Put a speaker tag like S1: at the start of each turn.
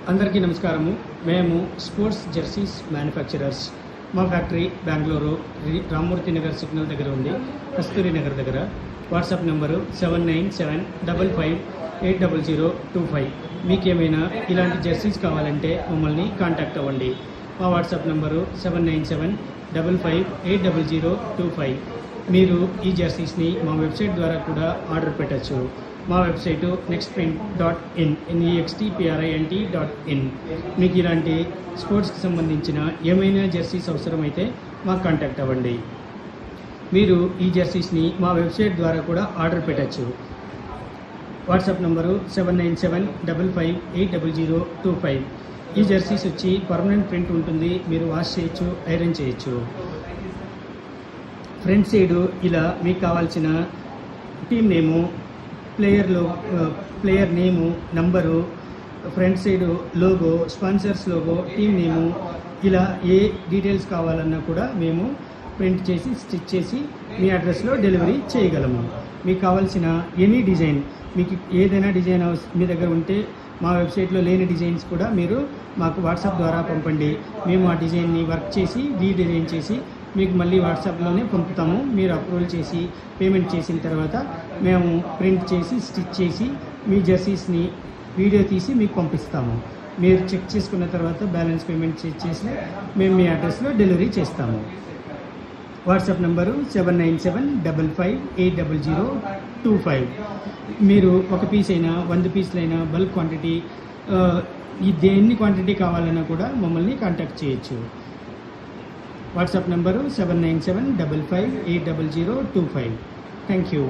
S1: అందరికీ నమస్కారము. మేము స్పోర్ట్స్ జెర్సీస్ మ్యానుఫ్యాక్చరర్స్. మా ఫ్యాక్టరీ బెంగళూరు రామ్మూర్తి నగర్ సిగ్నల్ దగ్గర ఉంది, కస్తూరి నగర్ దగ్గర. WhatsApp number 7975580025. మీకేమైనా ఇలాంటి జెర్సీస్ కావాలంటే మమ్మల్ని కాంటాక్ట్ అవ్వండి. మా వాట్సాప్ నెంబరు 7975580025. మీరు ఈ జెర్సీస్ని మా వెబ్సైట్ ద్వారా కూడా ఆర్డర్ పెట్టచ్చు. మా వెబ్సైటు nextprint.in nextprint.in. మీకు ఇలాంటి స్పోర్ట్స్కి సంబంధించిన ఏమైనా జెర్సీస్ అవసరమైతే మాకు కాంటాక్ట్ అవ్వండి. మీరు ఈ జెర్సీస్ని మా వెబ్సైట్ ద్వారా కూడా ఆర్డర్ పెట్టచ్చు. WhatsApp number 7975580025. ఈ జెర్సీస్ వచ్చి పర్మనెంట్ ప్రింట్ ఉంటుంది. మీరు వాష్ చేయొచ్చు, ఐరన్ చేయొచ్చు. ఫ్రంట్ సైడు ఇలా మీకు కావాల్సిన team name, player name, number, front side logo, sponsors logo, team name, ఇలా ఏ డీటెయిల్స్ కావాలన్నా కూడా మేము ప్రింట్ చేసి స్టిచ్ చేసి మీ అడ్రస్లో డెలివరీ చేయగలము. మీకు కావాల్సిన ఎనీ డిజైన్, మీకు ఏదైనా డిజైన్ మీ దగ్గర ఉంటే మా వెబ్సైట్లో లేని డిజైన్స్ కూడా మీరు మాకు వాట్సాప్ ద్వారా పంపండి. మేము ఆ డిజైన్ని వర్క్ చేసి రీడిజైన్ చేసి మీకు మళ్ళీ వాట్సాప్లోనే పంపుతాము. మీరు అప్రూవల్ చేసి పేమెంట్ చేసిన తర్వాత మేము ప్రింట్ చేసి స్టిచ్ చేసి మీ జెర్సీస్ని వీడియో తీసి మీకు పంపిస్తాము. మీరు చెక్ చేసుకున్న తర్వాత బ్యాలెన్స్ పేమెంట్ చేసి మేము మీ అడ్రస్లో డెలివరీ చేస్తాము. WhatsApp number 7955580025. మీరు ఒక పీస్ అయినా 100 పీసులైనా బల్క్ క్వాంటిటీ ఎన్ని క్వాంటిటీ కావాలన్నా కూడా మమ్మల్ని కాంటాక్ట్ చేయొచ్చు. WhatsApp number 7975580025. Thank you.